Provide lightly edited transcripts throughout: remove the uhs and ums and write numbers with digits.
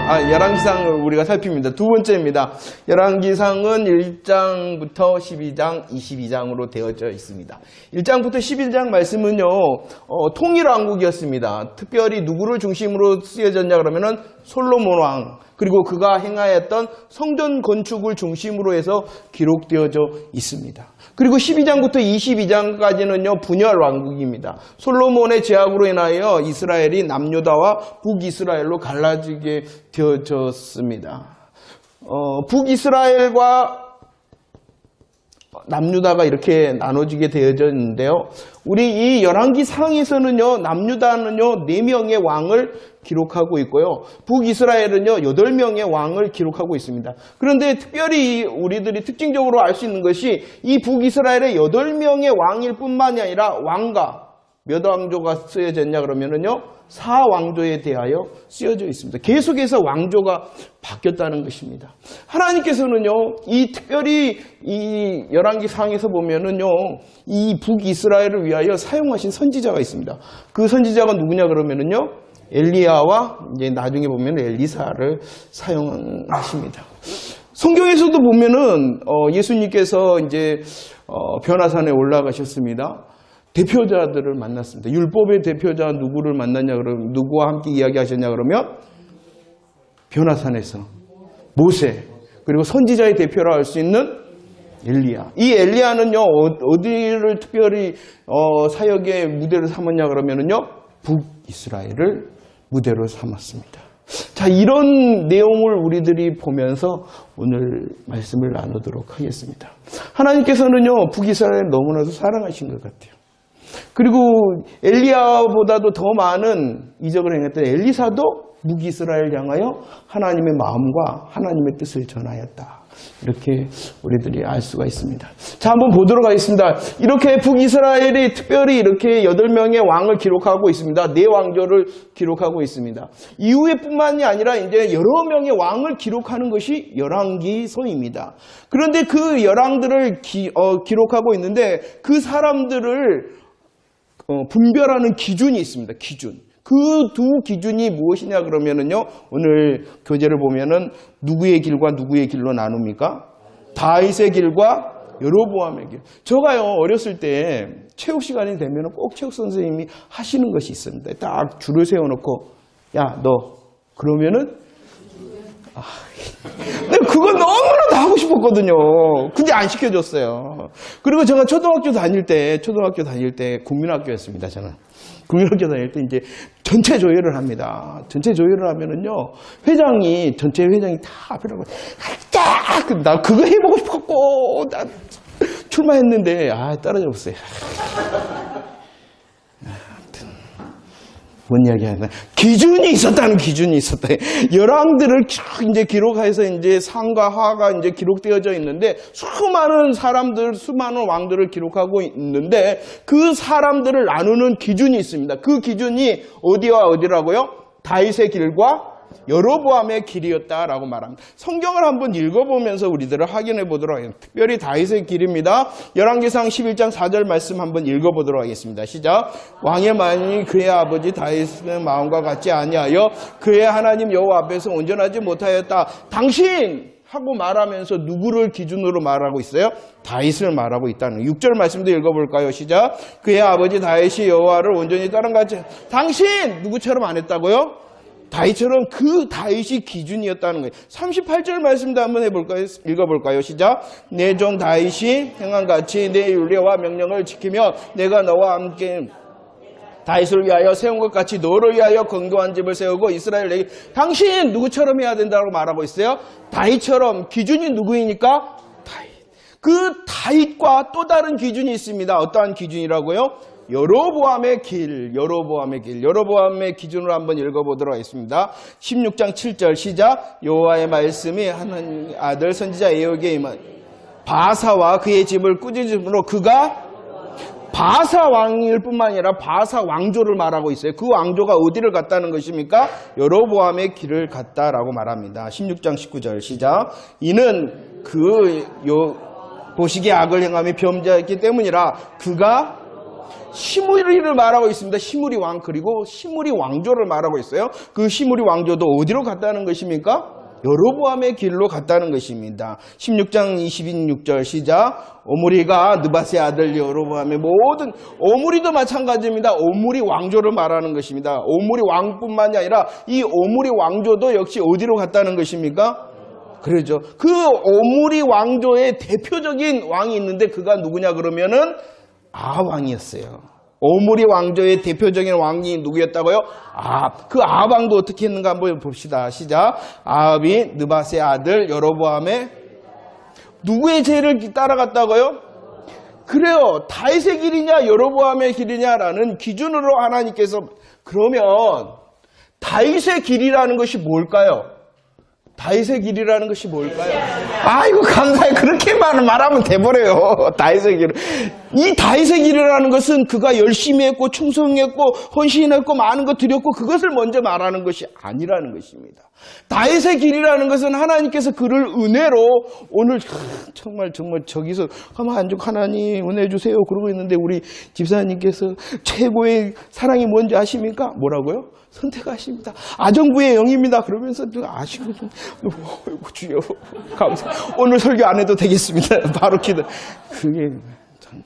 열왕기상을 우리가 살핍니다. 두 번째입니다. 열왕기상은 1장부터 12장, 22장으로 되어져 있습니다. 1장부터 11장 말씀은요, 통일왕국이었습니다. 특별히 누구를 중심으로 쓰여졌냐 그러면은 솔로몬 왕, 그리고 그가 행하였던 성전 건축을 중심으로 해서 기록되어져 있습니다. 그리고 12장부터 22장까지는요, 분열 왕국입니다. 솔로몬의 제약으로 인하여 이스라엘이 남유다와 북이스라엘로 갈라지게 되어졌습니다. 북이스라엘과 남유다가 이렇게 나눠지게 되어졌는데요. 우리 이 열왕기상에서는요, 남유다는요 4명의 왕을 기록하고 있고요, 북이스라엘은요 8명의 왕을 기록하고 있습니다. 그런데 특별히 우리들이 특징적으로 알 수 있는 것이 이 북이스라엘의 8명의 왕일 뿐만이 아니라 왕가, 몇 왕조가 쓰여졌냐 그러면은요 4왕조에 대하여 쓰여져 있습니다. 계속해서 왕조가 바뀌었다는 것입니다. 하나님께서는요, 이 특별히 이 열왕기상에서 보면은요, 이 북이스라엘을 위하여 사용하신 선지자가 있습니다. 그 선지자가 누구냐 그러면은요, 엘리야와 이제 나중에 보면 엘리사를 사용하십니다. 성경에서도 보면은 예수님께서 이제 변화산에 올라가셨습니다. 대표자들을 만났습니다. 율법의 대표자 누구를 만났냐 그러면, 누구와 함께 이야기하셨냐 그러면 변화산에서 모세, 그리고 선지자의 대표라 할 수 있는 엘리야. 이 엘리야는요 어디를 특별히 사역의 무대로 삼았냐 그러면은요 북이스라엘을 무대로 삼았습니다. 자, 이런 내용을 우리들이 보면서 오늘 말씀을 나누도록 하겠습니다. 하나님께서는요 북이스라엘을 너무나도 사랑하신 것 같아요. 그리고 엘리야보다도 더 많은 이적을 행했던 엘리사도 북이스라엘 향하여 하나님의 마음과 하나님의 뜻을 전하였다. 이렇게 우리들이 알 수가 있습니다. 자, 한번 보도록 하겠습니다. 이렇게 북이스라엘이 특별히 이렇게 8명의 왕을 기록하고 있습니다. 4왕조를 기록하고 있습니다. 이후에 뿐만이 아니라 이제 여러 명의 왕을 기록하는 것이 열왕기서입니다. 그런데 그 열왕들을 기록하고 있는데 그 사람들을 분별하는 기준이 있습니다. 기준. 그 두 기준이 무엇이냐 그러면은요, 오늘 교재를 보면은 누구의 길과 누구의 길로 나눕니까? 다윗의 길과 여로보암의 길. 제가요 어렸을 때 체육 시간이 되면은 꼭 체육 선생님이 하시는 것이 있습니다. 딱 줄을 세워놓고, 야, 너 그러면은 근데 그거 너무나도 하고 싶었거든요. 근데 안 시켜줬어요. 그리고 제가 초등학교 다닐 때 국민학교였습니다. 저는 국민학교 다닐 때 이제 전체 조회를 합니다. 전체 조회를 하면은요, 전체 회장이 다 앞에라고 나 그거 해보고 싶었고 나 출마했는데 떨어졌어요. 뭔 이야기 하나? 기준이 있었다. 열왕들을 이제 기록해서 이제 상과 하가 이제 기록되어져 있는데, 수많은 사람들, 수많은 왕들을 기록하고 있는데, 그 사람들을 나누는 기준이 있습니다. 그 기준이 어디와 어디라고요? 다윗의 길과 여로보암의 길이었다라고 말합니다. 성경을 한번 읽어보면서 우리들을 확인해 보도록 하겠습니다. 특별히 다윗의 길입니다. 열왕기상 11장 4절 말씀 한번 읽어보도록 하겠습니다. 시작. 왕의 마음이 그의 아버지 다윗의 마음과 같지 아니하여 그의 하나님 여호와 앞에서 온전하지 못하였다. 당신! 하고 말하면서 누구를 기준으로 말하고 있어요? 다윗을 말하고 있다는 6절 말씀도 읽어볼까요? 시작. 그의 아버지 다윗이 여호와를 온전히 따른같이. 당신! 누구처럼 안 했다고요? 다윗처럼 그 다윗이 기준이었다는 거예요. 38절 말씀도 한번 읽어볼까요? 시작. 내 종 다윗이 행한 같이 내 율례와 명령을 지키며 내가 너와 함께 다윗을 위하여 세운 것 같이 너를 위하여 건강한 집을 세우고 이스라엘 내게. 당신 누구처럼 해야 된다고 말하고 있어요? 다윗처럼. 기준이 누구이니까? 다윗. 그 다윗과 또 다른 기준이 있습니다. 어떠한 기준이라고요? 여로보암의 길. 여로보암의 기준으로 한번 읽어보도록 하겠습니다. 16장 7절 시작. 여호와의 말씀이 하나님 아들 선지자 에ಹು에게 임한 바사와 그의 집을 꾸짖음으로 그가 바사 왕일 뿐만 아니라 바사 왕조를 말하고 있어요. 그 왕조가 어디를 갔다는 것입니까? 여로보암의 길을 갔다라고 말합니다. 16장 19절 시작. 이는 그 보시기에 악을 행하며 범죄했기 때문이라 그가 시므리를 말하고 있습니다. 시므리 왕, 그리고 시므리 왕조를 말하고 있어요. 그 시므리 왕조도 어디로 갔다는 것입니까? 여로보암의 길로 갔다는 것입니다. 16장 26절 시작. 오므리가 느밧의 아들 여로보암의 모든, 오므리도 마찬가지입니다. 오므리 왕조를 말하는 것입니다. 오므리 왕뿐만이 아니라 이 오므리 왕조도 역시 어디로 갔다는 것입니까? 그러죠. 그 오므리 왕조의 대표적인 왕이 있는데 그가 누구냐 그러면은 아합왕이었어요. 오므리 왕조의 대표적인 왕이 누구였다고요? 아합. 그 아합왕도 어떻게 했는가 한번 봅시다. 시작. 아합이 느밧의 아들 여로보암의 누구의 죄를 따라갔다고요? 그래요. 다윗의 길이냐 여로보암의 길이냐라는 기준으로 하나님께서, 그러면 다윗의 길이라는 것이 뭘까요? 다윗의 길이라는 것이 뭘까요? 아이고 감사해. 그렇게만 말하면 돼버려요. 다윗의 길. 이 다윗의 길이라는 것은 그가 열심히 했고 충성했고 헌신했고 많은 것 드렸고 그것을 먼저 말하는 것이 아니라는 것입니다. 다윗의 길이라는 것은 하나님께서 그를 은혜로 오늘 정말 저기서 가만 앉고 하나님 은혜 주세요 그러고 있는데 우리 집사님께서 최고의 사랑이 뭔지 아십니까? 뭐라고요? 선택하십니다. 아정부의 영입니다. 그러면서 아시고 좀 주여 감사. 오늘 설교 안 해도 되겠습니다. 바로 기도. 그게 정말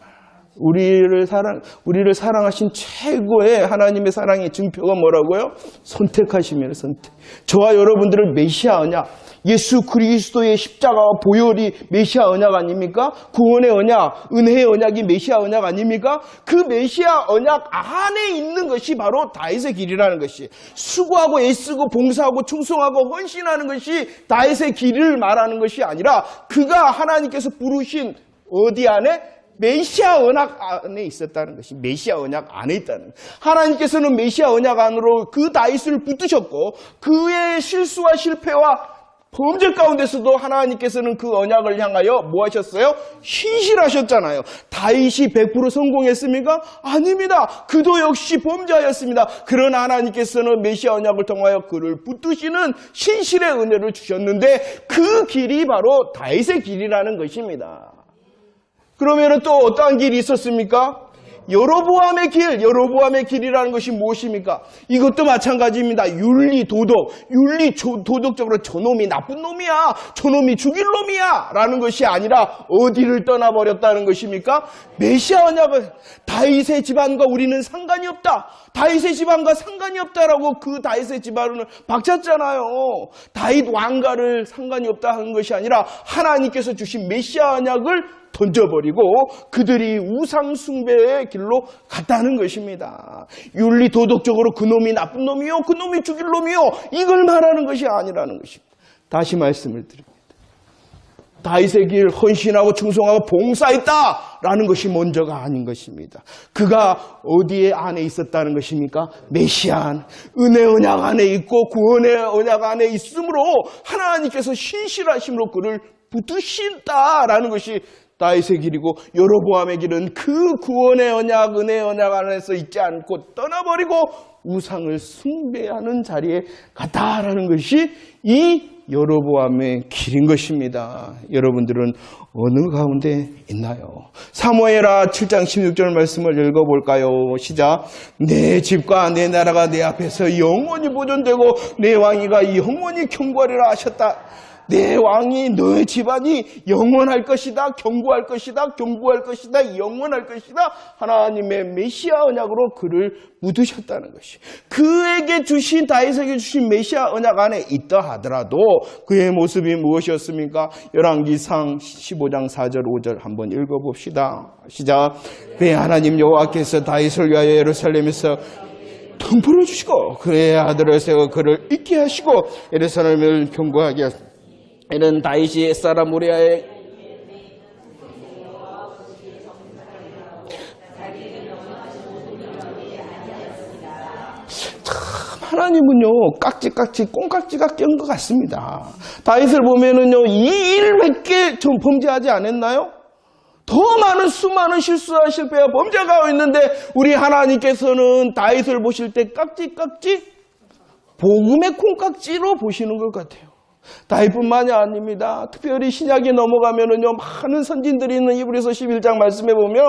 우리를 사랑하신 최고의 하나님의 사랑의 증표가 뭐라고요? 선택하심이에요. 선택. 저와 여러분들을 메시아 언약, 예수 그리스도의 십자가와 보혈이 메시아 언약 아닙니까? 구원의 언약, 은혜의 언약이 메시아 언약 아닙니까? 그 메시아 언약 안에 있는 것이 바로 다윗의 길이라는 것이, 수고하고 애쓰고 봉사하고 충성하고 헌신하는 것이 다윗의 길을 말하는 것이 아니라 그가 하나님께서 부르신 어디 안에? 메시아 언약 안에 있었다는 것이, 메시아 언약 안에 있다는 것. 하나님께서는 메시아 언약 안으로 그 다윗을 붙드셨고 그의 실수와 실패와 범죄 가운데서도 하나님께서는 그 언약을 향하여 뭐 하셨어요? 신실하셨잖아요. 다윗이 100% 성공했습니까? 아닙니다. 그도 역시 범죄하였습니다. 그러나 하나님께서는 메시아 언약을 통하여 그를 붙드시는 신실의 은혜를 주셨는데 그 길이 바로 다윗의 길이라는 것입니다. 그러면 또 어떠한 길이 있었습니까? 여로보암의 길, 여로보암의 길이라는 것이 무엇입니까? 이것도 마찬가지입니다. 윤리, 도덕, 도덕적으로 저놈이 나쁜 놈이야, 저놈이 죽일 놈이야 라는 것이 아니라 어디를 떠나버렸다는 것입니까? 메시아 언약은 다윗의 집안과 우리는 상관이 없다, 다윗의 집안과 상관이 없다라고 그 다윗의 집안을 박찼잖아요. 다윗 왕가를 상관이 없다 하는 것이 아니라 하나님께서 주신 메시아 언약을 던져버리고 그들이 우상 숭배의 길로 갔다는 것입니다. 윤리 도덕적으로 그놈이 나쁜 놈이요, 그놈이 죽일 놈이요, 이걸 말하는 것이 아니라는 것입니다. 다시 말씀을 드립니다. 다윗의 길, 헌신하고 충성하고 봉사했다라는 것이 먼저가 아닌 것입니다. 그가 어디에 안에 있었다는 것입니까? 메시아, 은혜 언약 안에 있고 구원의 언약 안에 있으므로 하나님께서 신실하심으로 그를 붙드신다라는 것이 다윗의 길이고, 여로보암의 길은 그 구원의 언약, 은혜의 언약 안에서 있지 않고 떠나버리고 우상을 숭배하는 자리에 갔다라는 것이 이 여로보암의 길인 것입니다. 여러분들은 어느 가운데 있나요? 사무엘하 7장 16절 말씀을 읽어볼까요? 시작. 내 집과 내 나라가 내 앞에서 영원히 보존되고 내 왕위가 영원히 경고하리라 하셨다. 내 왕이, 너의 집안이 영원할 것이다, 경고할 것이다, 경고할 것이다, 영원할 것이다. 하나님의 메시아 언약으로 그를 묻으셨다는 것이, 그에게 주신, 다윗에게 주신 메시아 언약 안에 있다 하더라도 그의 모습이 무엇이었습니까? 열왕기상 15장 4절 5절 한번 읽어봅시다. 시작. 그의 하나님 여호와께서 다윗을 위하여 예루살렘에서 등불을 주시고 그의 아들을 세워 그를 있게 하시고 예루살렘을 경고하게 하셨다. 이는 다윗이 옛사람 우리아의 참, 하나님은요 깍지깍지 꽁깍지가 낀 것 같습니다. 다윗을 보면은요 이 일 몇 개 좀 범죄하지 않았나요? 더 많은 수많은 실수와 실패와 범죄가 있는데 우리 하나님께서는 다윗을 보실 때 깍지깍지 복음의 콩깍지로 보시는 것 같아요. 다윗뿐만이 아닙니다. 특별히 신약에 넘어가면은요, 많은 선진들이 있는 히브리서 11장 말씀에 보면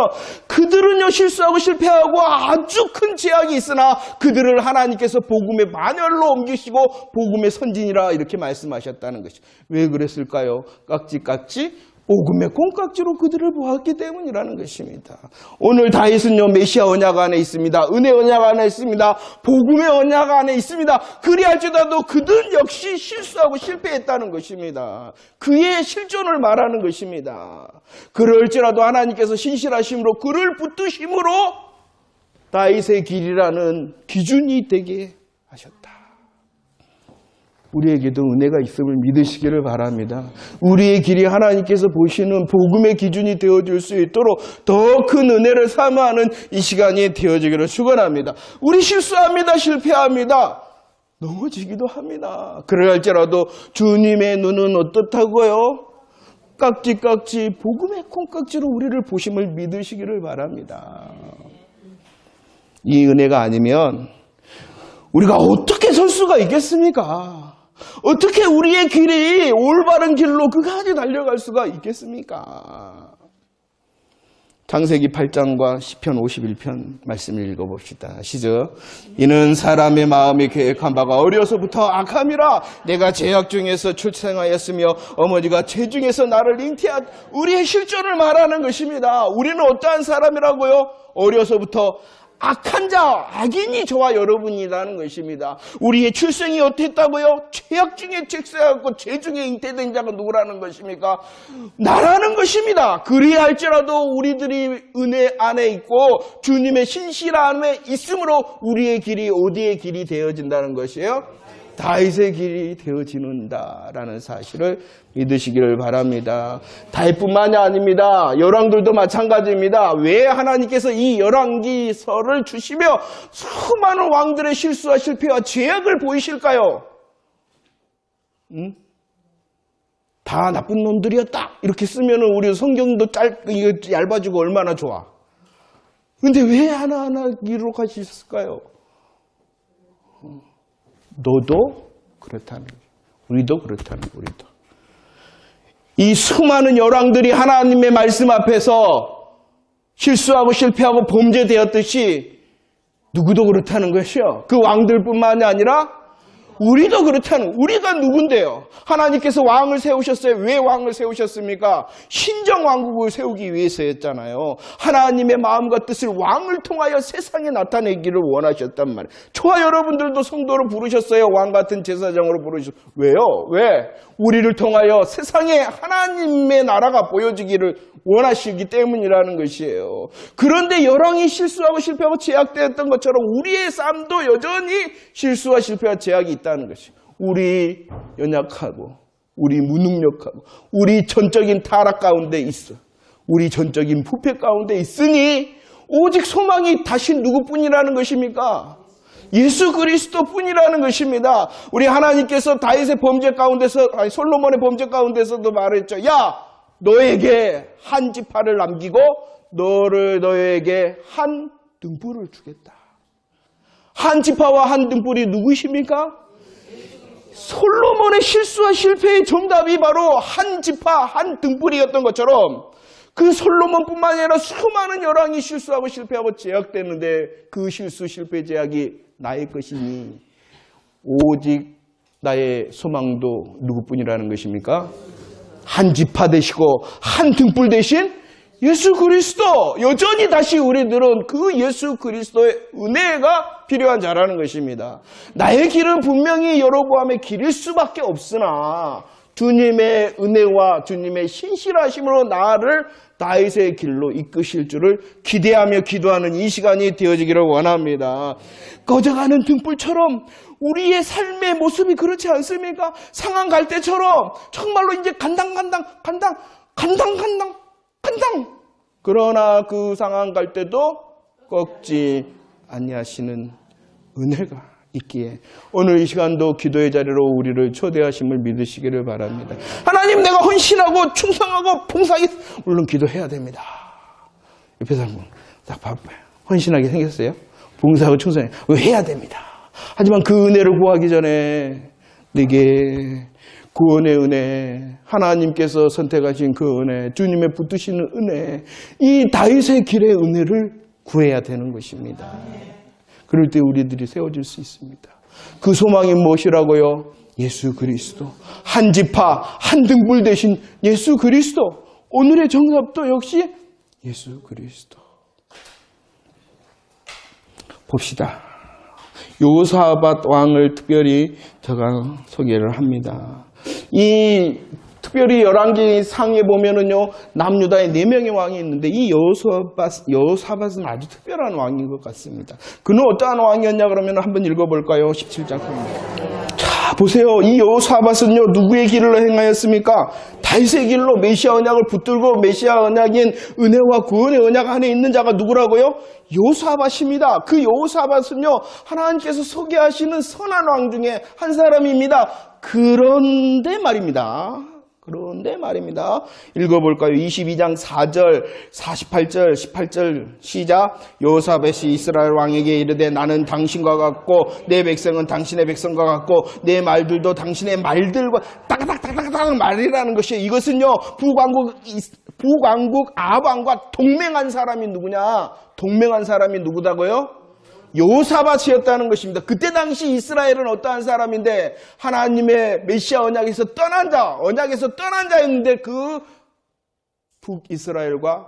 그들은요, 실수하고 실패하고 아주 큰 제약이 있으나 그들을 하나님께서 복음의 반열로 옮기시고 복음의 선진이라 이렇게 말씀하셨다는 것이죠. 왜 그랬을까요? 깍지깍지 복음의 콩깍지로 그들을 보았기 때문이라는 것입니다. 오늘 다윗은요, 메시아 언약 안에 있습니다. 은혜 언약 안에 있습니다. 복음의 언약 안에 있습니다. 그리할지라도 그들 역시 실수하고 실패했다는 것입니다. 그의 실존을 말하는 것입니다. 그럴지라도 하나님께서 신실하심으로 그를 붙드심으로 다윗의 길이라는 기준이 되게 하셨다. 우리에게도 은혜가 있음을 믿으시기를 바랍니다. 우리의 길이 하나님께서 보시는 복음의 기준이 되어줄 수 있도록 더 큰 은혜를 사모하는 이 시간이 되어지기를 축원합니다. 우리 실수합니다. 실패합니다. 넘어지기도 합니다. 그럴지라도 주님의 눈은 어떻다고요? 깍지깍지 복음의 콩깍지로 우리를 보심을 믿으시기를 바랍니다. 이 은혜가 아니면 우리가 어떻게 설 수가 있겠습니까? 어떻게 우리의 길이 올바른 길로 그까지 달려갈 수가 있겠습니까? 창세기 8장과 시편 51편 말씀을 읽어봅시다. 시작. 이는 사람의 마음이 계획한 바가 어려서부터 악함이라 내가 제약 중에서 출생하였으며 어머니가 재중에서 나를 잉태한 우리의 실존을 말하는 것입니다. 우리는 어떠한 사람이라고요? 어려서부터 악한 자, 악인이 저와 여러분이라는 것입니다. 우리의 출생이 어땠다고요? 죄악 중에 책세하고 죄 중에 잉태된 자가 누구라는 것입니까? 나라는 것입니다. 그리할지라도 우리들이 은혜 안에 있고 주님의 신실함에 있으므로 우리의 길이 어디의 길이 되어진다는 것이에요? 다윗의 길이 되어지는다라는 사실을 믿으시기를 바랍니다. 다윗뿐만이 아닙니다. 열왕들도 마찬가지입니다. 왜 하나님께서 이 열왕기서를 주시며 수많은 왕들의 실수와 실패와 죄악을 보이실까요? 다 나쁜 놈들이었다 이렇게 쓰면 우리 성경도 얇아지고 얼마나 좋아. 근데 왜 하나하나 기록하셨을까요? 너도 그렇다는 거예요. 우리도 그렇다는 거예요. 우리도. 이 수많은 열왕들이 하나님의 말씀 앞에서 실수하고 실패하고 범죄되었듯이 누구도 그렇다는 것이요. 그 왕들뿐만이 아니라 우리도 그렇다는, 우리가 누군데요? 하나님께서 왕을 세우셨어요. 왜 왕을 세우셨습니까? 신정왕국을 세우기 위해서였잖아요. 하나님의 마음과 뜻을 왕을 통하여 세상에 나타내기를 원하셨단 말이에요. 저와 여러분들도 성도로 부르셨어요. 왕 같은 제사장으로 부르셨어요. 왜요? 왜? 우리를 통하여 세상에 하나님의 나라가 보여지기를 원하시기 때문이라는 것이에요. 그런데 열왕이 실수하고 실패하고 제약되었던 것처럼 우리의 삶도 여전히 실수와 실패와 제약이 있다는 것이에요. 우리 연약하고 우리 무능력하고 우리 전적인 타락 가운데 있어. 우리 전적인 부패 가운데 있으니 오직 소망이 다시 누구뿐이라는 것입니까? 예수 그리스도뿐이라는 것입니다. 우리 하나님께서 다윗의 범죄 가운데서, 솔로몬의 범죄 가운데서도 말했죠. 야, 너에게 한 지파를 남기고 너에게 한 등불을 주겠다. 한 지파와 한 등불이 누구십니까? 솔로몬의 실수와 실패의 정답이 바로 한 지파, 한 등불이었던 것처럼 그 솔로몬뿐만 아니라 수많은 열왕이 실수하고 실패하고 제약되는데 그 실수, 실패, 제약이 나의 것이니 오직 나의 소망도 누구뿐이라는 것입니까? 한 지파 되시고 한 등불 되신 예수 그리스도. 여전히 다시 우리들은 그 예수 그리스도의 은혜가 필요한 자라는 것입니다. 나의 길은 분명히 여로보암의 길일 수밖에 없으나 주님의 은혜와 주님의 신실하심으로 나를 다윗의 길로 이끄실 줄을 기대하며 기도하는 이 시간이 되어지기를 원합니다. 꺼져가는 등불처럼 우리의 삶의 모습이 그렇지 않습니까? 상한 갈대처럼 정말로 이제 간당. 그러나 그 상한 갈대도 꺾지 아니하시는 은혜가 있기에 오늘 이 시간도 기도의 자리로 우리를 초대하심을 믿으시기를 바랍니다. 하나님, 내가 헌신하고 충성하고 봉사하기, 물론 기도해야 됩니다. 옆에 사람 딱 봐봐요. 헌신하게 생겼어요? 봉사하고 충성해. 해야 됩니다. 하지만 그 은혜를 구하기 전에 내게 구원의 은혜, 하나님께서 선택하신 그 은혜, 주님의 붙드시는 은혜, 이 다윗의 길의 은혜를 구해야 되는 것입니다. 그럴 때 우리들이 세워질 수 있습니다. 그 소망이 무엇이라고요? 예수 그리스도. 한 지파, 한 등불 대신 예수 그리스도. 오늘의 정답도 역시 예수 그리스도. 봅시다. 여호사밧 왕을 특별히 제가 소개를 합니다. 이 특별히 열왕기상에 보면은요, 남유다에 4명의 왕이 있는데 이 여호사밧은 아주 특별한 왕인 것 같습니다. 그는 어떠한 왕이었냐 그러면 한번 읽어볼까요? 17장 갑니다. 자, 보세요. 이 여호사밧은요, 누구의 길로 행하였습니까? 다윗의 길로 메시아 언약을 붙들고 메시아 언약인 은혜와 구원의 언약 안에 있는 자가 누구라고요? 여호사밧입니다. 그 여호사밧은요, 하나님께서 소개하시는 선한 왕 중에 한 사람입니다. 그런데 말입니다. 읽어볼까요? 22장 4절, 48절, 18절 시작. 여호사밧이 이스라엘 왕에게 이르되 나는 당신과 같고 내 백성은 당신의 백성과 같고 내 말들도 당신의 말들과 따가닥따가닥 말이라는 것이에요. 이것은요, 북왕국 아합 왕과 동맹한 사람이 누구냐? 동맹한 사람이 누구다고요? 여호사밧이었다는 것입니다. 그때 당시 이스라엘은 어떠한 사람인데 하나님의 메시아 언약에서 떠난 자였는데 그 북이스라엘과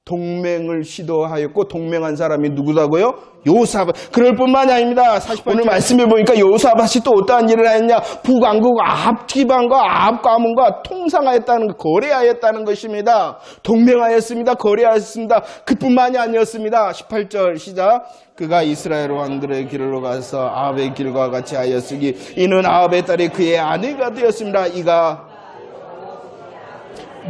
동맹을 시도하였고 동맹한 사람이 누구다고요? 여호사밧. 그럴 뿐만이 아닙니다. 오늘 말씀해 보니까 여호사밧이 또 어떠한 일을 했냐? 북왕국 아합 지방과 아합 가문과 통상하였다는, 거래하였다는 것입니다. 동맹하였습니다. 거래하였습니다. 그뿐만이 아니었습니다. 18절 시작. 그가 이스라엘 왕들의 길로 가서 아합의 길과 같이 하였으니 이는 아합의 딸이 그의 아내가 되었습니다. 이가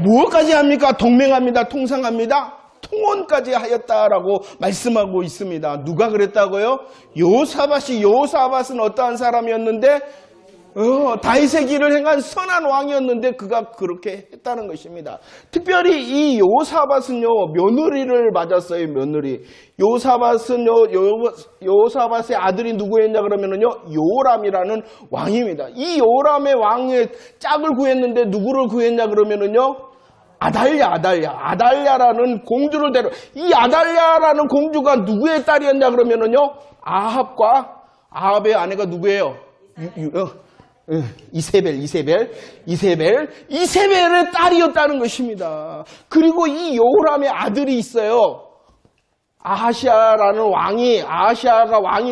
무엇까지 합니까? 동맹합니다. 통상합니다. 통혼까지 하였다라고 말씀하고 있습니다. 누가 그랬다고요? 여호사밧은 어떠한 사람이었는데 다윗의 길을 행한 선한 왕이었는데 그가 그렇게 했다는 것입니다. 특별히 이 여호사밧은요, 며느리를 맞았어요. 며느리. 여호사밧의 아들이 누구였냐 그러면은요, 요람이라는 왕입니다. 이 요람의 왕의 짝을 구했는데 누구를 구했냐 그러면은요, 아달랴라는 공주를 이 아달랴라는 공주가 누구의 딸이었냐 그러면은요, 아합의 아내가 누구예요? 이세벨의 딸이었다는 것입니다. 그리고 이 요람의 아들이 있어요. 아하시아가 왕이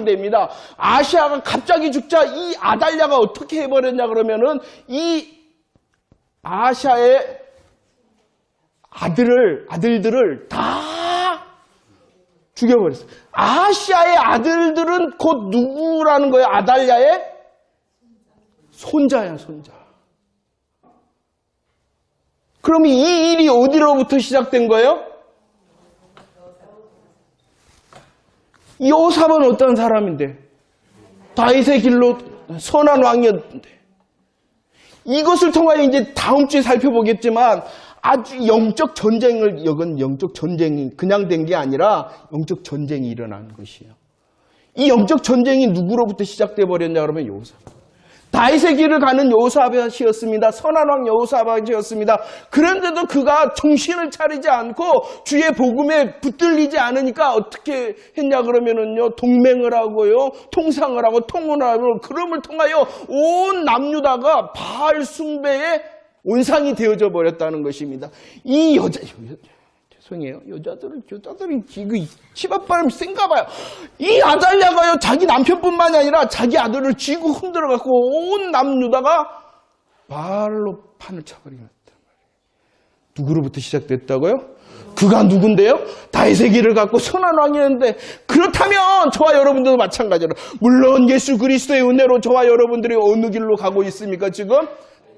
됩니다. 아하시아가 갑자기 죽자 이 아달랴가 어떻게 해버렸냐 그러면은 이 아하시아의 아들들을 다 죽여버렸어요. 아하시아의 아들들은 곧 누구라는 거예요? 아달랴의 손자. 그럼 이 일이 어디로부터 시작된 거예요? 여호사밧은 어떤 사람인데? 다윗의 길로 선한 왕이었는데. 이것을 통하여 이제 다음 주에 살펴보겠지만 아주 영적 전쟁이 그냥 된 게 아니라 영적 전쟁이 일어나는 것이에요. 이 영적 전쟁이 누구로부터 시작돼 버렸냐 그러면 여호사밧. 다윗의 길을 가는 여호사밧이었습니다. 선한 왕 여호사밧이었습니다. 그런데도 그가 정신을 차리지 않고 주의 복음에 붙들리지 않으니까 어떻게 했냐 그러면은요, 동맹을 하고요, 통상을 하고 통혼을 하고, 그럼을 통하여 온 남유다가 바알 숭배의 온상이 되어져 버렸다는 것입니다. 이 죄송해요. 여자들이 치맛바람이 센가 봐요. 이 아달랴가요, 자기 남편뿐만이 아니라 자기 아들을 쥐고 흔들어갖고 온 남유다가 바알로 판을 쳐버리겠단 말이에요. 누구로부터 시작됐다고요? 그가 누군데요? 다윗의 길을 갖고 선한 왕이었는데, 그렇다면 저와 여러분들도 마찬가지로, 물론 예수 그리스도의 은혜로 저와 여러분들이 어느 길로 가고 있습니까 지금?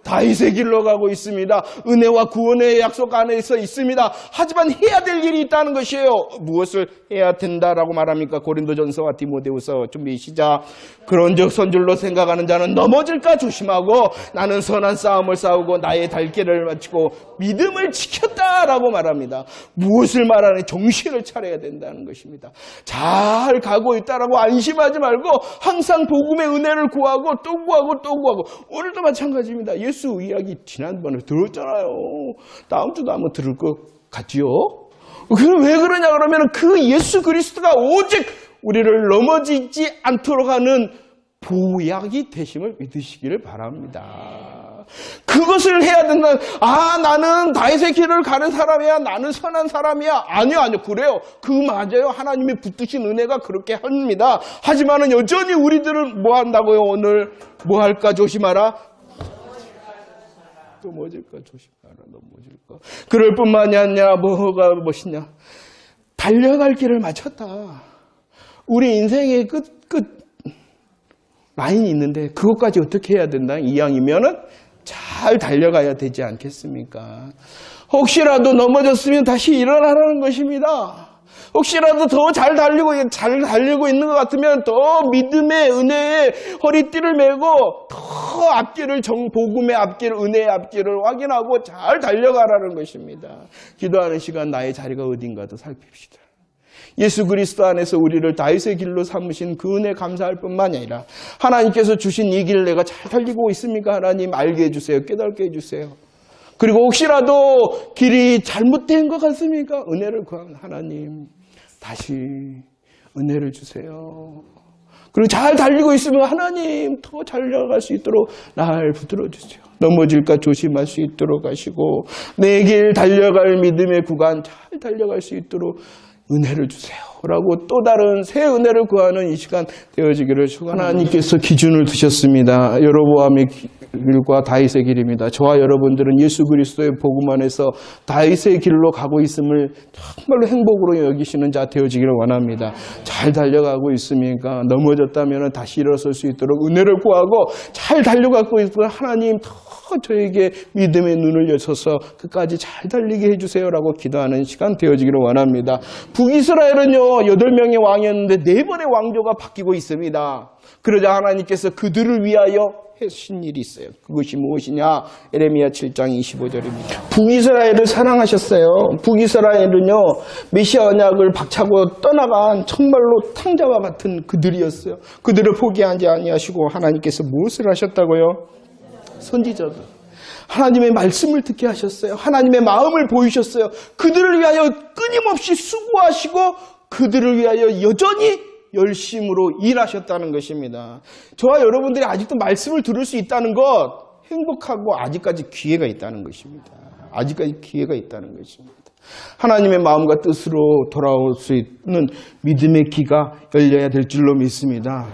다윗의 길로 가고 있습니다. 은혜와 구원의 약속 안에서 있습니다. 하지만 해야 될 일이 있다는 것이에요. 무엇을 해야 된다라고 말합니까? 고린도전서와 디모데후서 준비 시작. 그런즉 선줄로 생각하는 자는 넘어질까 조심하고 나는 선한 싸움을 싸우고 나의 달길을 마치고 믿음을 지켰다라고 말합니다. 무엇을 말하는? 정신을 차려야 된다는 것입니다. 잘 가고 있다라고 안심하지 말고 항상 복음의 은혜를 구하고 또 구하고 또 구하고. 오늘도 마찬가지입니다. 예수 예수 이야기 지난번에 들었잖아요. 다음 주도 한번 들을 것 같지요? 왜 그러냐 그러면 그 예수 그리스도가 오직 우리를 넘어지지 않도록 하는 보약이 되심을 믿으시기를 바랍니다. 그것을 해야 된다. 나는 다윗의 길을 가는 사람이야. 나는 선한 사람이야. 아니요. 그래요. 맞아요. 하나님의 붙드신 은혜가 그렇게 합니다. 하지만은 여전히 우리들은 뭐 한다고요? 오늘 뭐 할까 조심하라. 넘어질까 조심하라. 넘어질까. 그럴 뿐만이 아니라 뭐가 멋있냐. 달려갈 길을 맞췄다. 우리 인생의 끝 라인이 있는데 그것까지 어떻게 해야 된다? 이왕이면은 잘 달려가야 되지 않겠습니까? 혹시라도 넘어졌으면 다시 일어나라는 것입니다. 혹시라도 더 잘 달리고 있는 것 같으면 더 믿음의 은혜의 허리띠를 메고 더 앞길을 복음의 앞길, 은혜의 앞길을 확인하고 잘 달려가라는 것입니다. 기도하는 시간 나의 자리가 어딘가도 살핍시다. 예수 그리스도 안에서 우리를 다윗의 길로 삼으신 그 은혜 감사할 뿐만이 아니라 하나님께서 주신 이 길 내가 잘 달리고 있습니까? 하나님 알게 해주세요. 깨닫게 해주세요. 그리고 혹시라도 길이 잘못된 것 같습니까? 은혜를 구하는 하나님 다시 은혜를 주세요. 그리고 잘 달리고 있으면 하나님 더 잘 달려갈 수 있도록 날 붙들어 주세요. 넘어질까 조심할 수 있도록 하시고 내 길 달려갈 믿음의 구간 잘 달려갈 수 있도록 은혜를 주세요. 라고 또 다른 새 은혜를 구하는 이 시간 되어지기를 축원합니다. 하나님께서 기준을 두셨습니다. 여로보암의 길과 다윗의 길입니다. 저와 여러분들은 예수 그리스도의 복음 안에서 다윗의 길로 가고 있음을 정말로 행복으로 여기시는 자 되어지기를 원합니다. 잘 달려가고 있습니까? 넘어졌다면 다시 일어설 수 있도록 은혜를 구하고 잘 달려가고 있으면 하나님 더 저에게 믿음의 눈을 여셔서 끝까지 잘 달리게 해주세요라고 기도하는 시간 되어지기를 원합니다. 북이스라엘은요 8명의 왕이었는데 4번의 왕조가 바뀌고 있습니다. 그러자 하나님께서 그들을 위하여 하신 일이 있어요. 그것이 무엇이냐? 에레미야 7장 25절입니다. 북이스라엘을 사랑하셨어요. 북이스라엘은요 메시아 언약을 박차고 떠나간 정말로 탕자와 같은 그들이었어요. 그들을 포기하지 아니하시고 하나님께서 무엇을 하셨다고요? 선지자들 하나님의 말씀을 듣게 하셨어요. 하나님의 마음을 보이셨어요. 그들을 위하여 끊임없이 수고하시고 그들을 위하여 여전히 열심으로 일하셨다는 것입니다. 저와 여러분들이 아직도 말씀을 들을 수 있다는 것 행복하고 아직까지 기회가 있다는 것입니다. 아직까지 기회가 있다는 것입니다. 하나님의 마음과 뜻으로 돌아올 수 있는 믿음의 귀가 열려야 될 줄로 믿습니다.